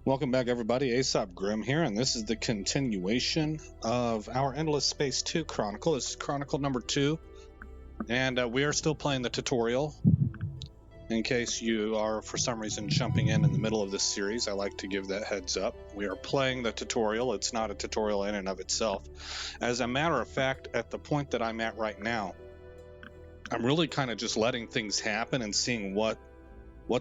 Welcome back, everybody. Aesop Grim here, and this is the continuation of our Endless Space 2 Chronicle. This is Chronicle number 2, and we are still playing the tutorial. In case you are, for some reason, jumping in the middle of this series, I like to give that heads up. We are playing the tutorial. It's not a tutorial in and of itself. As a matter of fact, at the point that I'm at right now, I'm really kind of just letting things happen and seeing what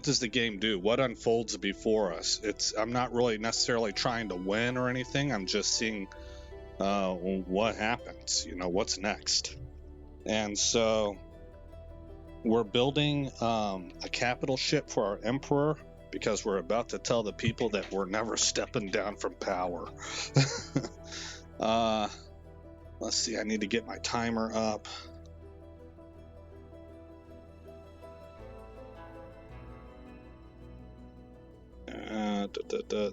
does the game do? What unfolds before us? I'm not really necessarily trying to win or anything. I'm just seeing what happens, what's next. And so we're building a capital ship for our Emperor because we're about to tell the people that we're never stepping down from power. Let's see, I need to get my timer up.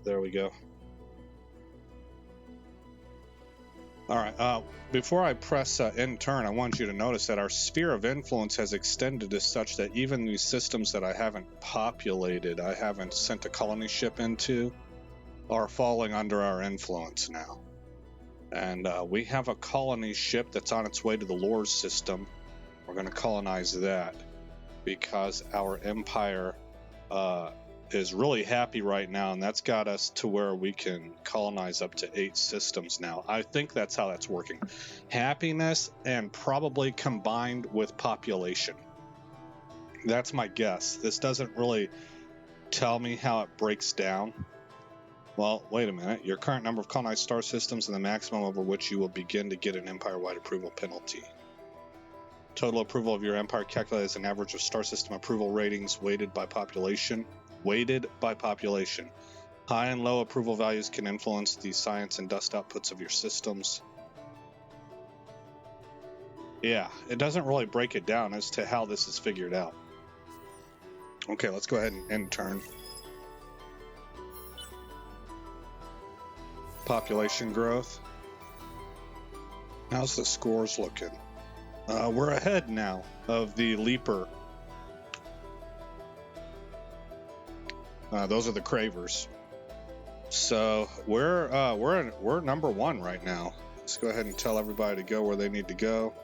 There we go. All right, before I press end turn, I want you to notice that our sphere of influence has extended as such that even these systems that I haven't populated, I haven't sent a colony ship into, are falling under our influence now. And we have a colony ship that's on its way to the Lore system. We're going to colonize that because our empire is really happy right now, and that's got us to where we can colonize up to 8 systems now. I think that's how that's working. Happiness and probably combined with population. That's my guess. This doesn't really tell me how it breaks down. Well, wait a minute. Your current number of colonized star systems and the maximum over which you will begin to get an empire-wide approval penalty. Total approval of your empire calculated as an average of star system approval ratings weighted by population. High and low approval values can influence the science and dust outputs of your systems. Yeah, it doesn't really break it down as to how this is figured out. Okay, let's go ahead and end turn. Population growth. How's the scores looking? We're ahead now of the Leaper. Those are the Cravers. So we're number 1 right now. Let's go ahead and tell everybody to go where they need to go,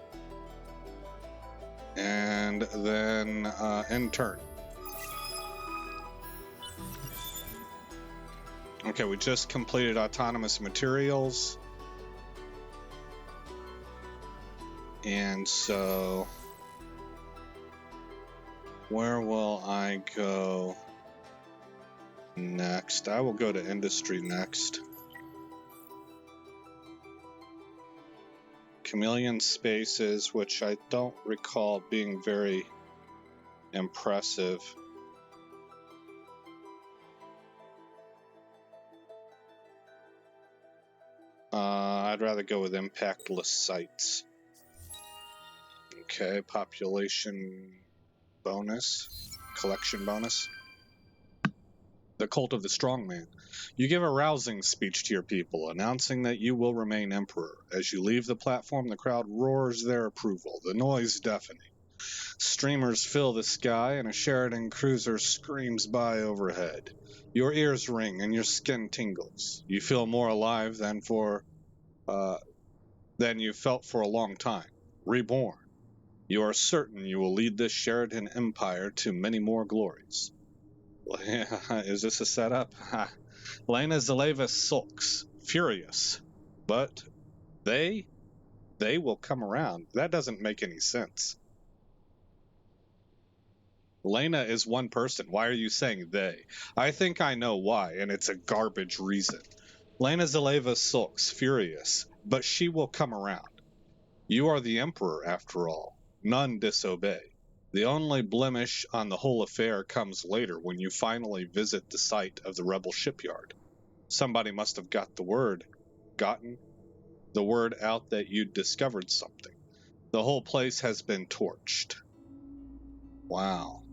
and then end turn. Okay, we just completed autonomous materials, and so where will I go next? I will go to industry next. Chameleon spaces, which I don't recall being very impressive. I'd rather go with impactless sites. Okay, population bonus, collection bonus. The Cult of the Strongman. You give a rousing speech to your people, announcing that you will remain emperor. As you leave the platform, the crowd roars their approval, the noise deafening. Streamers fill the sky, and a Sheridan cruiser screams by overhead. Your ears ring, and your skin tingles. You feel more alive than you felt for a long time. Reborn. You are certain you will lead this Sheridan empire to many more glories. Is this a setup? Lena Zaleva sulks, furious, but they will come around. That doesn't make any sense. Lena is one person. Why are you saying they? I think I know why, and it's a garbage reason. Lena Zaleva sulks, furious, but she will come around. You are the emperor, after all. None disobey. The only blemish on the whole affair comes later when you finally visit the site of the rebel shipyard. Somebody must have gotten the word out that you'd discovered something. The whole place has been torched. Wow.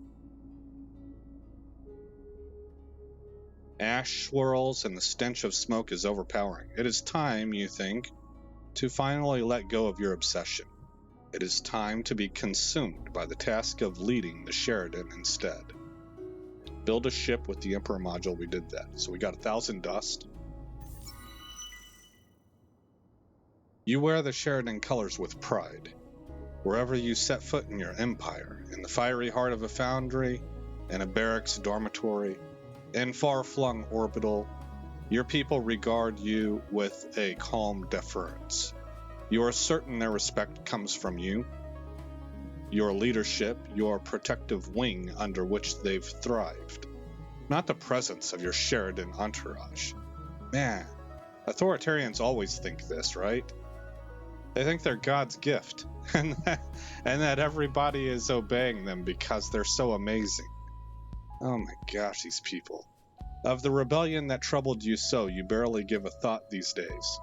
Ash swirls and the stench of smoke is overpowering. It is time, you think, to finally let go of your obsession. It is time to be consumed by the task of leading the Sheridan instead. Build a ship with the Emperor module. We did that. So we got 1,000 dust. You wear the Sheridan colors with pride. Wherever you set foot in your empire, in the fiery heart of a foundry, in a barracks dormitory, in far-flung orbital, your people regard you with a calm deference. You are certain their respect comes from you, your leadership, your protective wing under which they've thrived, not the presence of your Sheridan entourage. Man, authoritarians always think this, right? They think they're God's gift, and that everybody is obeying them because they're so amazing. Oh my gosh, these people. Of the rebellion that troubled you so, you barely give a thought these days.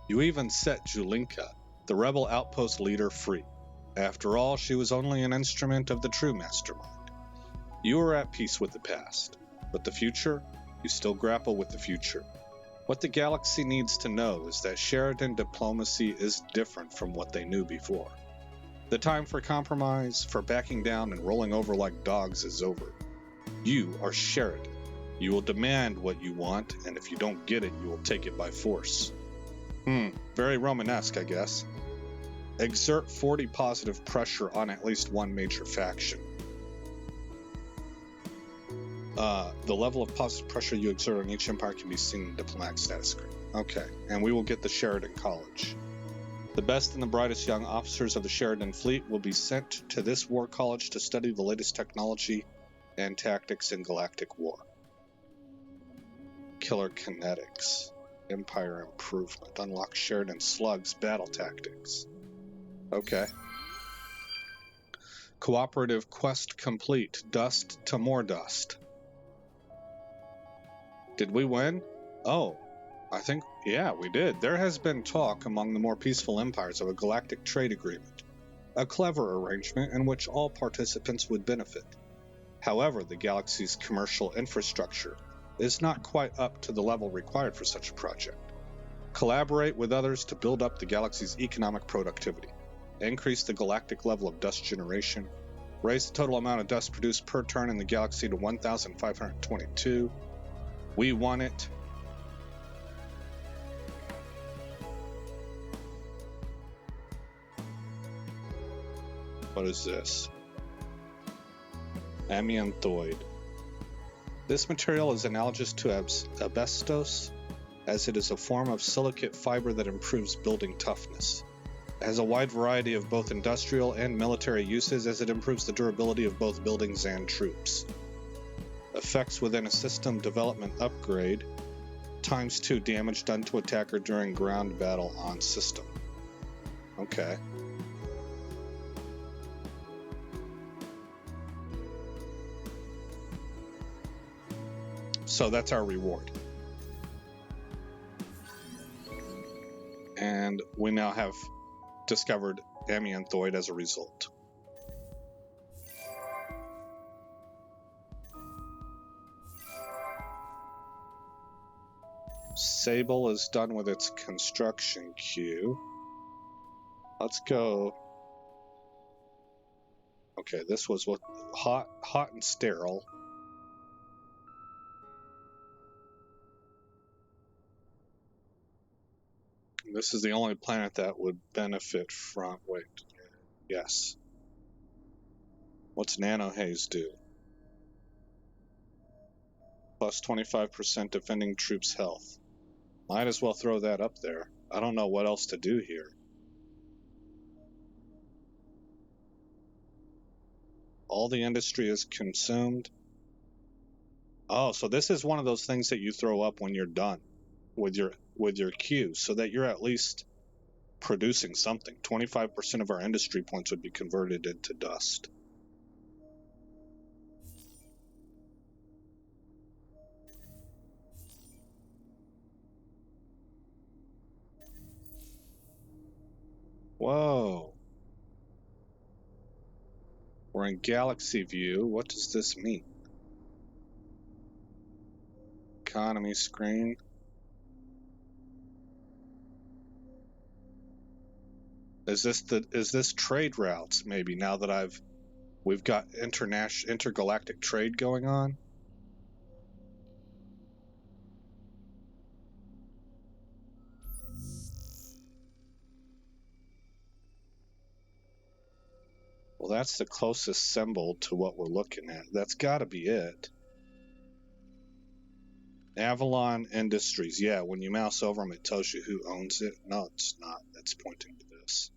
You even set Julinka, the rebel outpost leader, free. After all, she was only an instrument of the true mastermind. You are at peace with the past, but the future? You still grapple with the future. What the galaxy needs to know is that Sheridan diplomacy is different from what they knew before. The time for compromise, for backing down and rolling over like dogs is over. You are Sheridan. You will demand what you want, and if you don't get it, you will take it by force. Very Romanesque, I guess. Exert 40 positive pressure on at least one major faction. The level of positive pressure you exert on each empire can be seen in the diplomatic status screen. Okay, and we will get the Sheridan College. The best and the brightest young officers of the Sheridan fleet will be sent to this war college to study the latest technology and tactics in galactic war. Killer kinetics. Empire improvement. Unlock Sheridan slugs battle tactics. Okay. Cooperative quest complete. Dust to more dust. Did we win? Oh, I think, yeah, we did. There has been talk among the more peaceful empires of a galactic trade agreement. A clever arrangement in which all participants would benefit. However, the galaxy's commercial infrastructure is not quite up to the level required for such a project. Collaborate with others to build up the galaxy's economic productivity. Increase the galactic level of dust generation. Raise the total amount of dust produced per turn in the galaxy to 1,522. We want it. What is this? Amianthoid. This material is analogous to asbestos, as it is a form of silicate fiber that improves building toughness. It has a wide variety of both industrial and military uses, as it improves the durability of both buildings and troops. Effects within a system development upgrade, ×2 damage done to attacker during ground battle on system. Okay. So that's our reward. And we now have discovered Amianthoid as a result. Sable is done with its construction queue. Let's go. Okay, this was what hot and sterile. This is the only planet that would benefit from. Wait, yes. What's Nano Haze do? Plus 25% defending troops' health. Might as well throw that up there. I don't know what else to do here. All the industry is consumed. Oh, so this is one of those things that you throw up when you're done with your queue, so that you're at least producing something. 25% of our industry points would be converted into dust. Whoa. We're in galaxy view. What does this mean? Economy screen. Is this trade routes maybe, now that I've We've got intergalactic trade going on. Well, that's the closest symbol to what we're looking at. That's got to be it. Avalon Industries. Yeah, when you mouse over them, it tells you who owns it. No, it's not. It's pointing to this.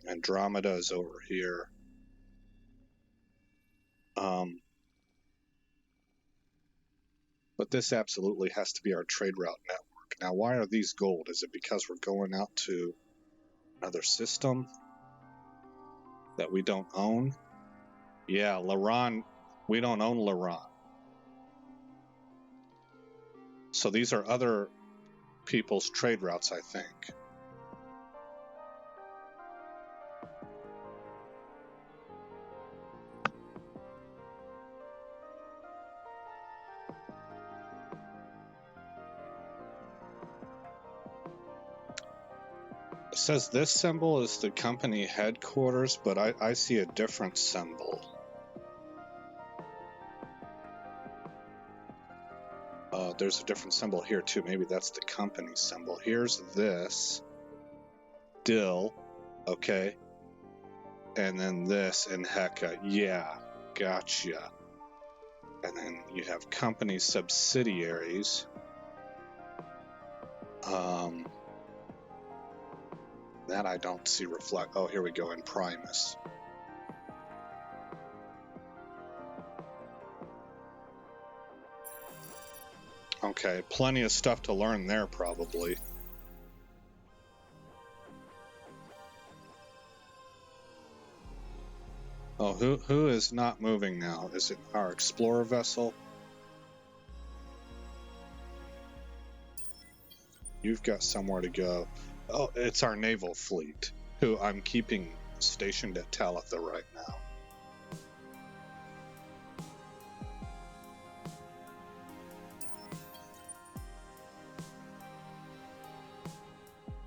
Andromeda is over here. But this absolutely has to be our trade route network. Now, why are these gold? Is it because we're going out to another system that we don't own? Yeah, Laran. We don't own Laran. So these are other people's trade routes, I think. It says this symbol is the company headquarters, but I see a different symbol. There's a different symbol here too. Maybe that's the company symbol. Here's this. Dill. Okay. And then this in Heka. Yeah. Gotcha. And then you have company subsidiaries. That I don't see reflect. Oh, here we go in Primus. Okay, plenty of stuff to learn there, probably. Oh, who is not moving now? Is it our explorer vessel? You've got somewhere to go. Oh, it's our naval fleet, who I'm keeping stationed at Talitha right now.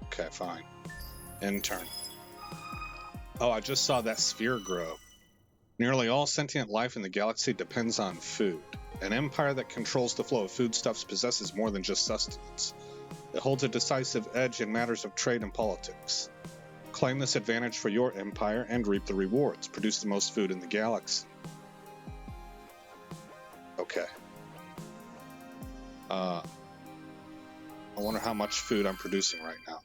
Okay, fine. Intern. Oh, I just saw that sphere grow. Nearly all sentient life in the galaxy depends on food. An empire that controls the flow of foodstuffs possesses more than just sustenance. It holds a decisive edge in matters of trade and politics. Claim this advantage for your empire and reap the rewards. Produce the most food in the galaxy. Okay. I wonder how much food I'm producing right now.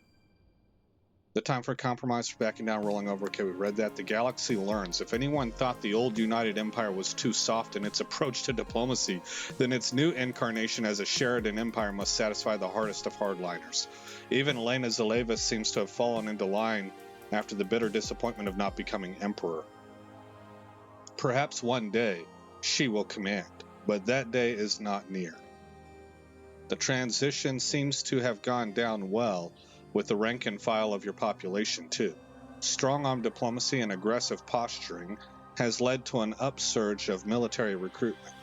The time for compromise, for backing down, rolling over. Okay, we read that. The galaxy learns. If anyone thought the old United Empire was too soft in its approach to diplomacy, then its new incarnation as a Sheridan Empire must satisfy the hardest of hardliners. Even Elena Zaleva seems to have fallen into line after the bitter disappointment of not becoming emperor. Perhaps one day she will command, but that day is not near. The transition seems to have gone down well, with the rank and file of your population, too. Strong-arm diplomacy and aggressive posturing has led to an upsurge of military recruitment.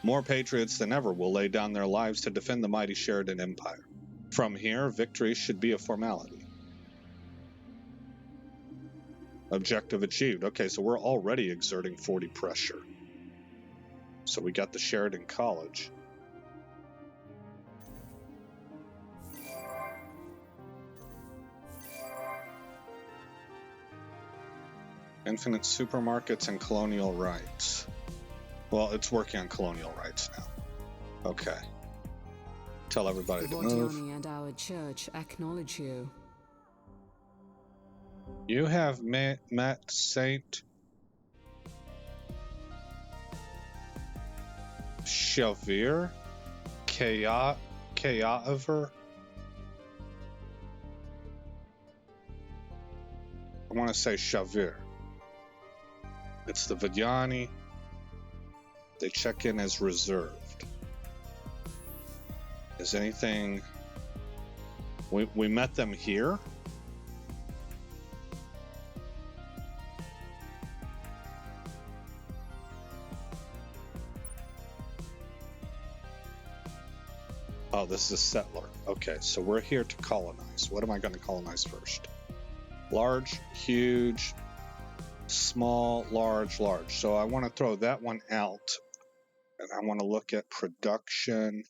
More patriots than ever will lay down their lives to defend the mighty Sheridan Empire. From here, victory should be a formality. Objective achieved. Okay, so we're already exerting 40 pressure. So we got the Sheridan College. Infinite supermarkets and colonial rights. Well, it's working on colonial rights now. Okay. Tell everybody to move. The and our church acknowledge you. You have met Saint Shavir Kayaver. I want to say Shavir. It's the Vidyani. They check in as reserved. Is anything... We met them here? Oh, this is a settler. Okay, so we're here to colonize. What am I going to colonize first? Large, huge, Small, large, large. So I want to throw that one out. And I want to look at production.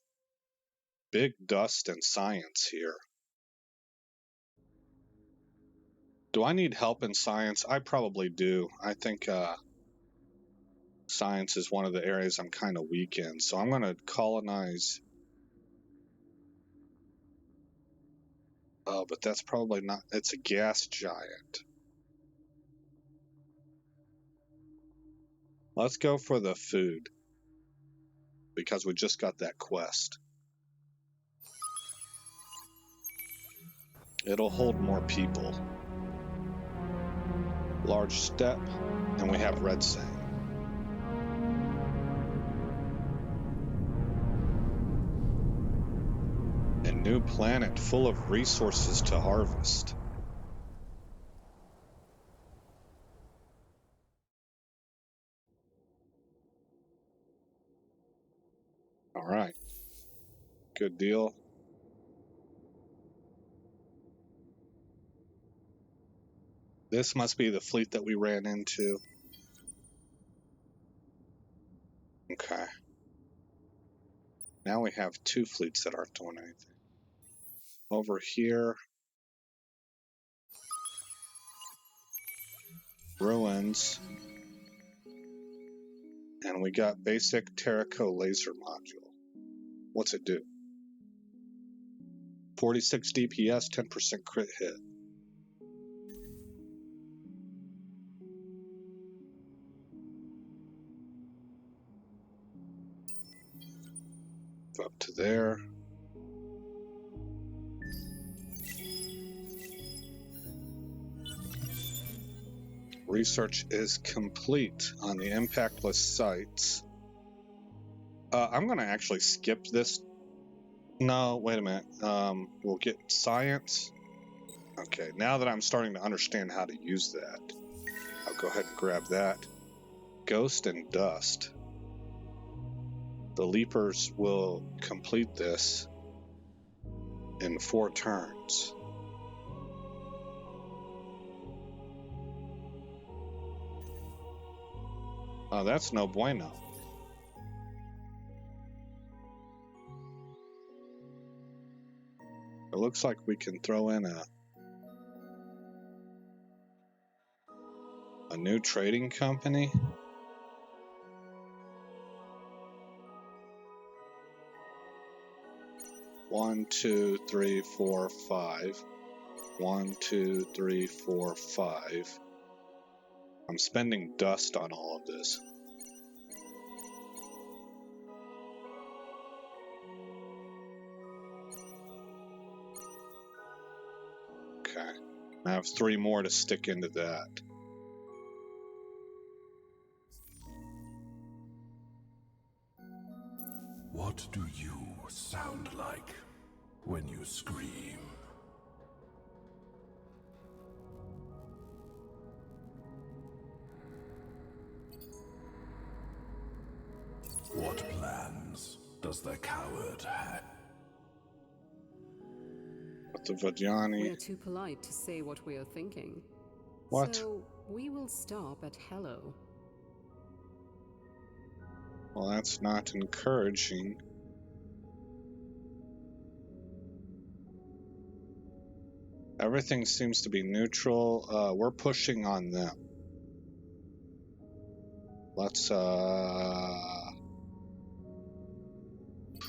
Big dust and science here. Do I need help in science? I probably do. I think science is one of the areas I'm kind of weak in. So I'm going to colonize. Oh, but that's probably not. It's a gas giant. Let's go for the food. Because we just got that quest. It'll hold more people. Large step, and we have red sand. A new planet full of resources to harvest. All right. Good deal. This must be the fleet that we ran into. Okay. Now we have two fleets that aren't doing anything. Over here. Ruins. And we got basic Terraco laser module. What's it do? 46 DPS, 10% crit hit. Up to there. Research is complete on the impactless sites. I'm going to actually skip this. No, wait a minute. We'll get science. Okay, now that I'm starting to understand how to use that, I'll go ahead and grab that. Ghost and dust. The leapers will complete this in 4 turns. Oh, that's no bueno. It looks like we can throw in a new trading company. One, two, three, four, 5. 1, 2, 3, 4, 5. I'm spending dust on all of this. Okay. I have 3 more to stick into that. What do you sound like when you scream? What plans does the coward have? With the Vajani. We are too polite to say what we are thinking. What? So we will stop at hello. Well, that's not encouraging. Everything seems to be neutral. We're pushing on them. Let's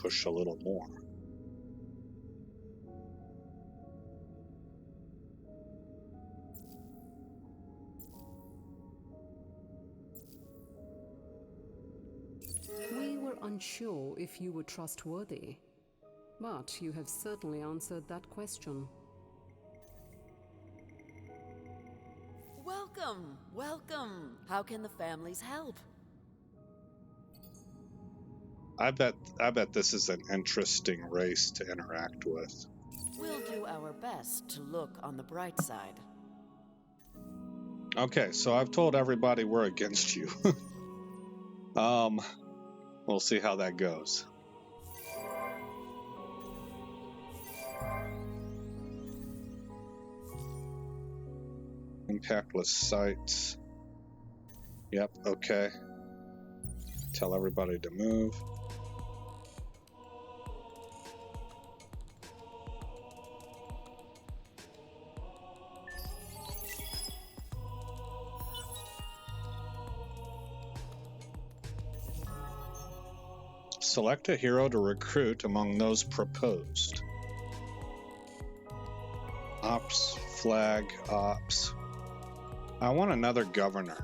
push a little more. We were unsure if you were trustworthy, but you have certainly answered that question. Welcome, welcome. How can the families help? I bet this is an interesting race to interact with. We'll do our best to look on the bright side. Okay, so I've told everybody we're against you. We'll see how that goes. Impactless sites. Yep, okay. Tell everybody to move. Select a hero to recruit among those proposed. Ops, flag, ops. I want another governor.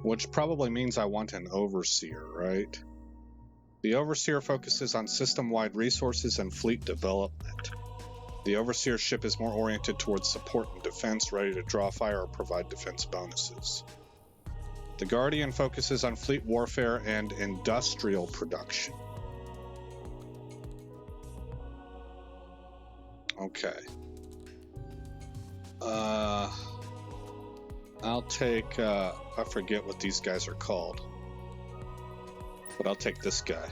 Which probably means I want an overseer, right? The overseer focuses on system-wide resources and fleet development. The overseer ship is more oriented towards support and defense, ready to draw fire or provide defense bonuses. The guardian focuses on fleet warfare and industrial production. Okay. I'll take, I forget what these guys are called, but I'll take this guy.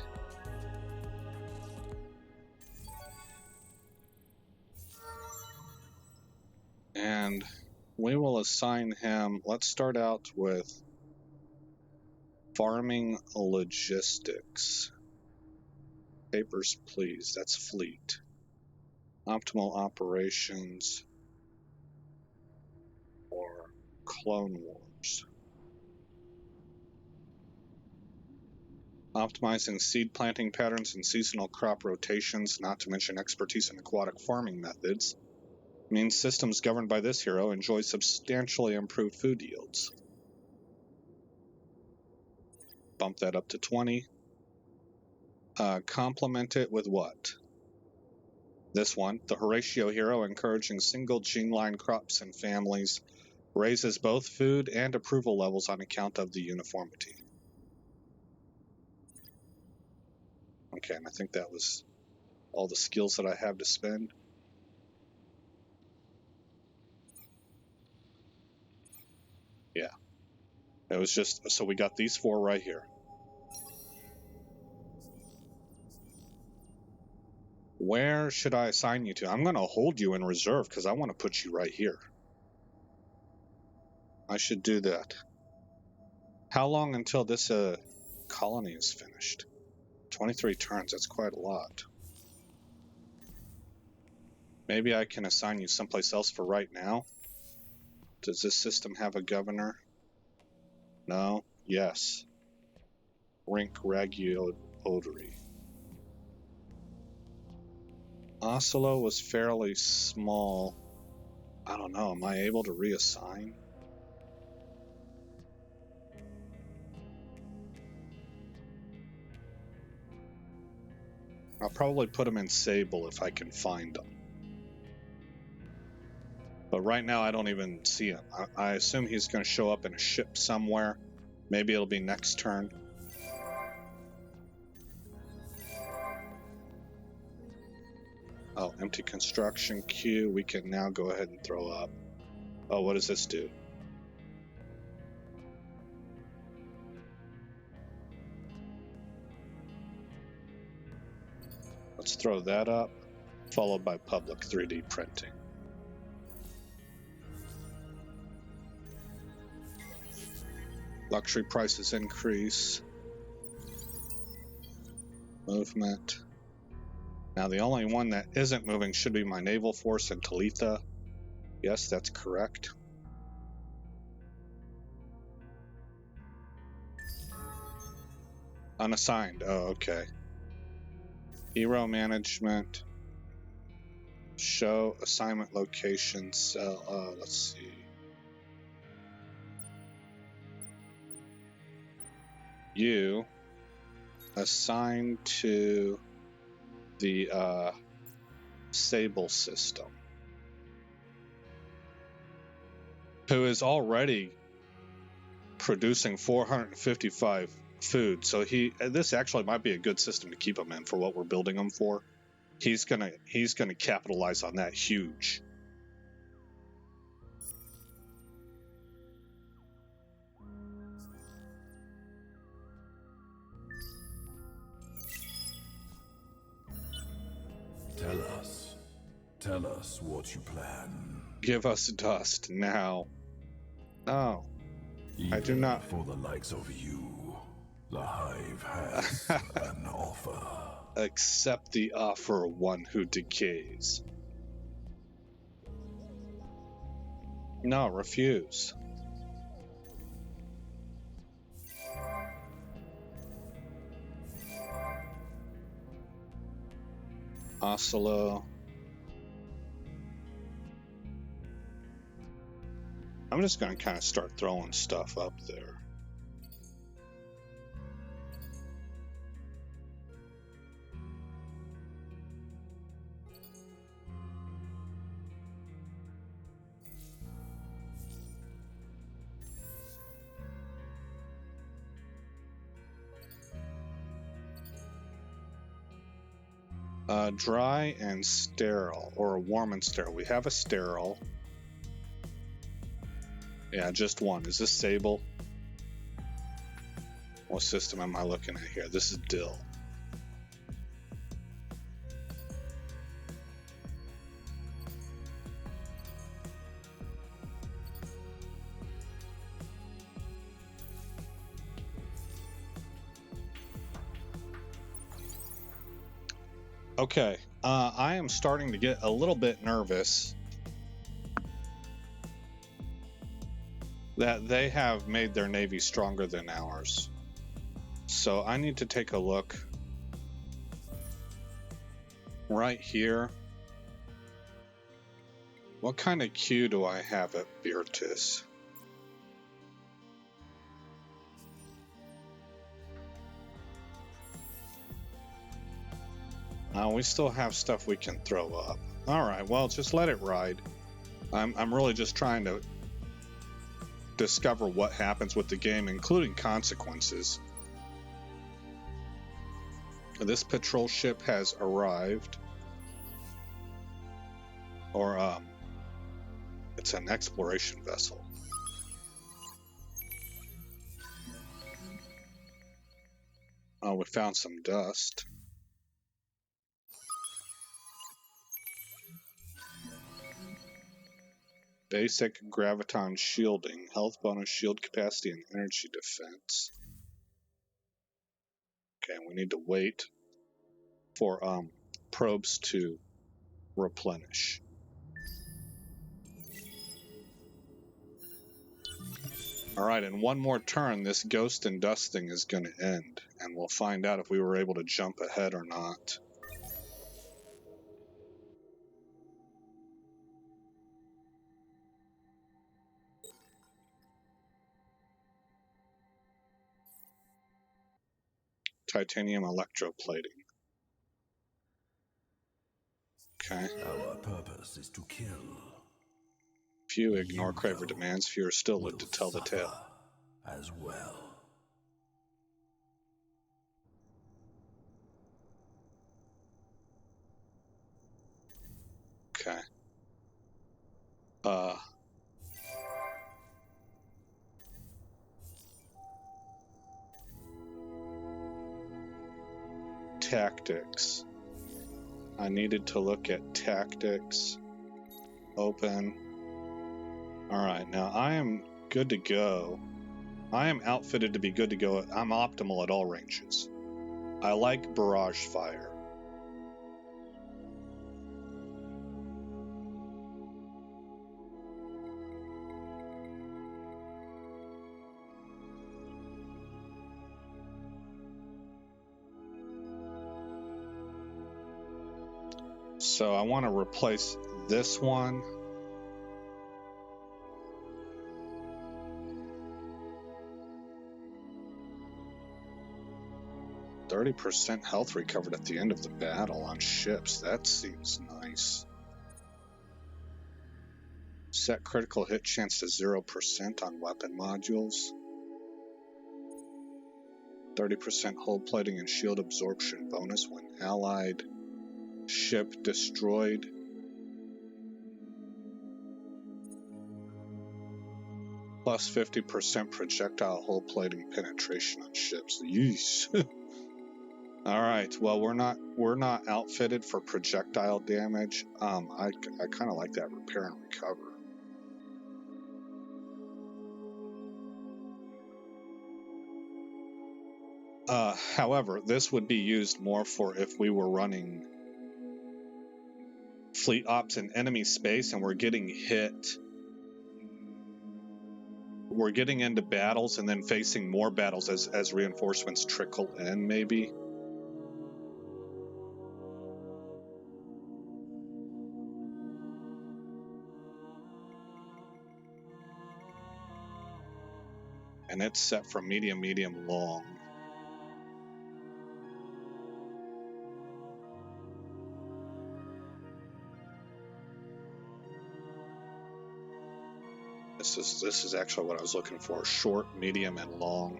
And we will assign him, let's start out with farming logistics. Papers, please, that's fleet. Optimal operations or Clone Wars. Optimizing seed planting patterns and seasonal crop rotations, not to mention expertise in aquatic farming methods, means systems governed by this hero enjoy substantially improved food yields. Bump that up to 20. Complement it with what? This one, the Horatio hero, encouraging single gene line crops and families, raises both food and approval levels on account of the uniformity. Okay, and I think that was all the skills that I have to spend. Yeah. It was just, so we got these 4 right here. Where should I assign you to? I'm going to hold you in reserve because I want to put you right here. I should do that. How long until this colony is finished? 23 turns, that's quite a lot. Maybe I can assign you someplace else for right now. Does this system have a governor? No? Yes. Rink Ragiodri. Oslo was fairly small. I don't know, am I able to reassign? I'll probably put them in Sable if I can find them. But right now I don't even see him. I assume he's going to show up in a ship somewhere. Maybe it'll be next turn. Oh, empty construction queue. We can now go ahead and throw up. Oh, what does this do? Let's throw that up, followed by public 3D printing. Luxury prices increase. Movement. Now the only one that isn't moving should be my naval force in Talitha. Yes, that's correct. Unassigned. Oh, okay. Hero management. Show assignment location. Cell. Let's see. You assigned to the Sable system, who is already producing 455 food. So this actually might be a good system to keep him in for what we're building him for. He's gonna capitalize on that huge. Tell us, Tell us what you plan. Give us dust now. Oh, Even I do not. for the likes of you, the Hive has an offer. Accept the offer, one who decays. No, refuse. Oslo. I'm just going to kind of start throwing stuff up there. Dry and sterile, or warm and sterile. We have a sterile. Yeah, just one. Is this Sable? What system am I looking at here? This is Dill. Okay, I am starting to get a little bit nervous that they have made their navy stronger than ours. So I need to take a look right here. What kind of queue do I have at Beertis? We still have stuff we can throw up. All right, well, just let it ride. I'm really just trying to discover what happens with the game, including consequences. This patrol ship has arrived. Or, it's an exploration vessel. Oh, we found some dust. Basic graviton shielding, health bonus, shield capacity, and energy defense. Okay, we need to wait for probes to replenish. Alright, in one more turn, this ghost and dust thing is going to end, and we'll find out if we were able to jump ahead or not. Titanium electroplating. Okay. Our purpose is to kill. Few ignore Craver demands, fewer still live to tell the tale. As well. Okay. Tactics. I needed to look at tactics. Open. Alright, now I am good to go. I am outfitted to be good to go. I'm optimal at all ranges. I like barrage fire. So I want to replace this one. %30 health recovered at the end of the battle on ships. That seems nice. Set critical hit chance to 0% on weapon modules. 30% hull plating and shield absorption bonus when allied ship destroyed. Plus 50% projectile hull plating penetration on ships. Yeesh. All right. Well, we're not outfitted for projectile damage. I kind of like that repair and recover. However, this would be used more for if we were running fleet ops in enemy space and we're getting hit. We're getting into battles and then facing more battles as reinforcements trickle in, maybe. And it's set for medium, medium, long. This is actually what I was looking for. Short, medium, and long.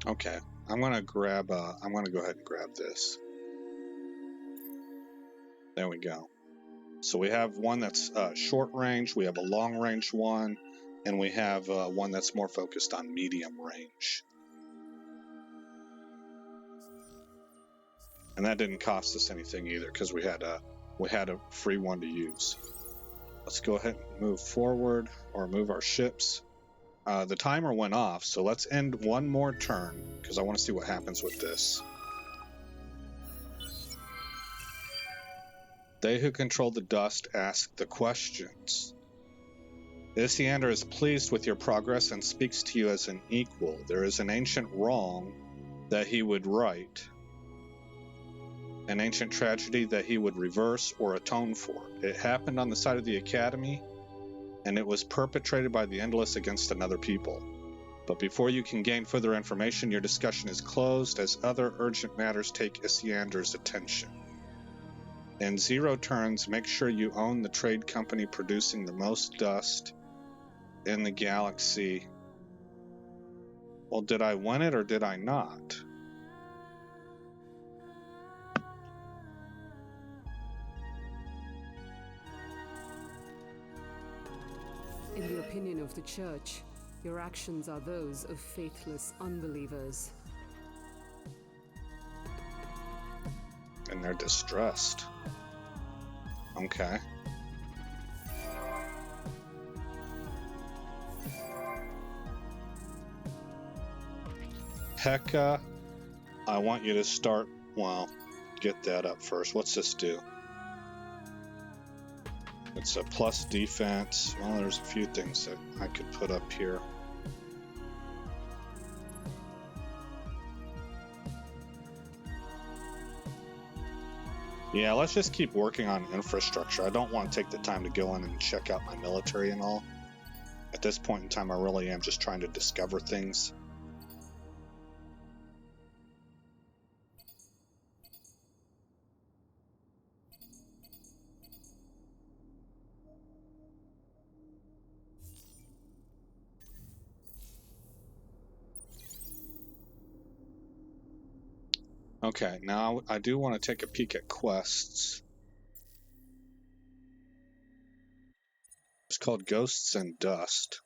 Okay, I'm gonna go ahead and grab this. There we go. So we have one that's short range, we have a long range one, and we have one that's more focused on medium range. And that didn't cost us anything either because we had a free one to use. Let's go ahead and move forward or move our ships. The timer went off, so let's end one more turn because I want to see what happens with this. They who control the dust ask the questions. Isiander is pleased with your progress and speaks to you as an equal. There is an ancient wrong that he would right, an ancient tragedy that he would reverse or atone for. It happened on the side of the Academy, and it was perpetrated by the Endless against another people. But before you can gain further information, your discussion is closed as other urgent matters take Isiander's attention. In 0 turns, make sure you own the trade company producing the most dust in the galaxy. Well, did I win it or did I not? In the opinion of the Church, your actions are those of faithless unbelievers. And they're distressed. Okay. Heka, I want you to start, well, get that up first. What's this do? It's a plus defense. Well, there's a few things that I could put up here. Yeah, let's just keep working on infrastructure. I don't want to take the time to go in and check out my military and all. At this point in time, I really am just trying to discover things. Okay, now I do want to take a peek at quests. It's called Ghosts and Dust.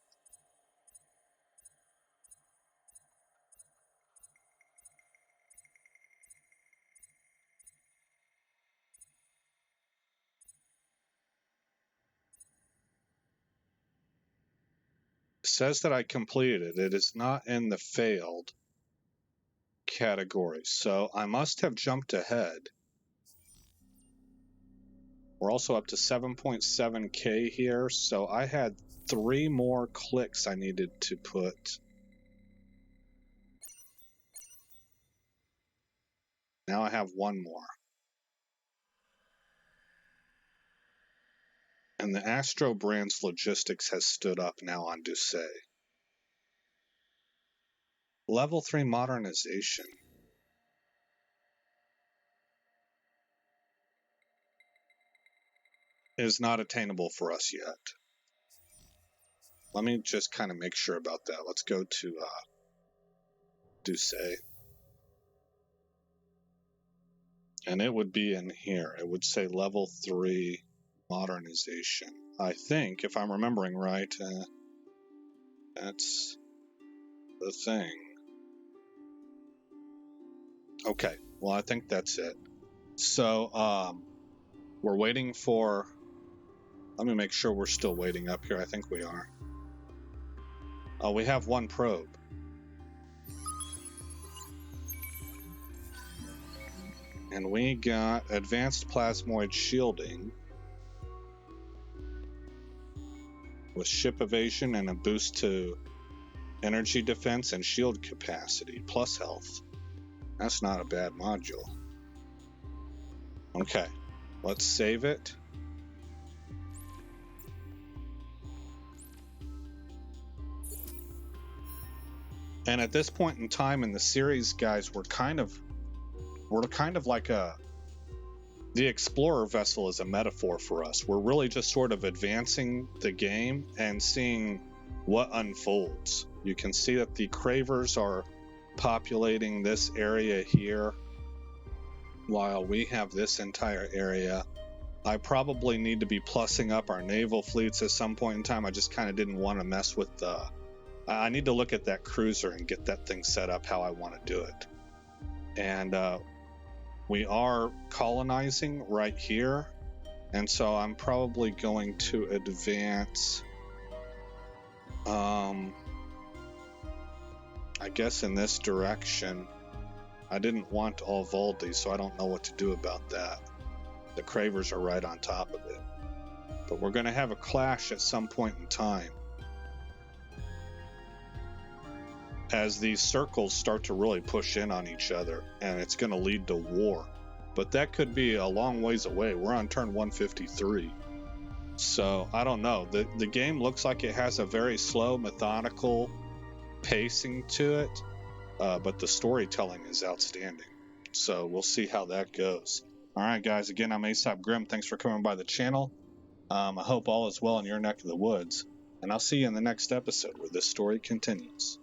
It says that I completed it. It is not in the failed category, so I must have jumped ahead. We're also up to 7.7k here, so I had 3 more clicks I needed to put. Now I have 1 more. And the Astro Brands Logistics has stood up now on Doucet. Level 3 modernization. Is not attainable for us yet. Let me just kind of make sure about that. Let's go to Doucet. And it would be in here. It would say level 3 modernization. I think, if I'm remembering right, That's the thing. Okay, well, I think that's it. So, we're waiting for... Let me make sure we're still waiting up here. I think we are. Oh, we have one probe. And we got advanced plasmoid shielding with ship evasion and a boost to energy defense and shield capacity, plus health. That's not a bad module. Okay, let's save it. And at this point in time in the series, guys, we're kind of like the Explorer vessel is a metaphor for us. We're really just sort of advancing the game and seeing what unfolds. You can see that the Cravers are populating this area here while we have this entire area. I probably need to be plussing up our naval fleets at some point in time. I just kind of didn't want to mess with the... I need to look at that cruiser and get that thing set up how I want to do it. And we are colonizing right here. And so I'm probably going to advance, I guess in this direction. I didn't want all Voldi, so I don't know what to do about that. The Cravers are right on top of it. But we're going to have a clash at some point in time, as these circles start to really push in on each other, and it's going to lead to war. But that could be a long ways away. We're on turn 153. So, I don't know. The game looks like it has a very slow, methodical pacing to it, but the storytelling is outstanding. So, we'll see how that goes. Alright guys, again, I'm Aesop Grim. Thanks for coming by the channel. I hope all is well in your neck of the woods. And I'll see you in the next episode where this story continues.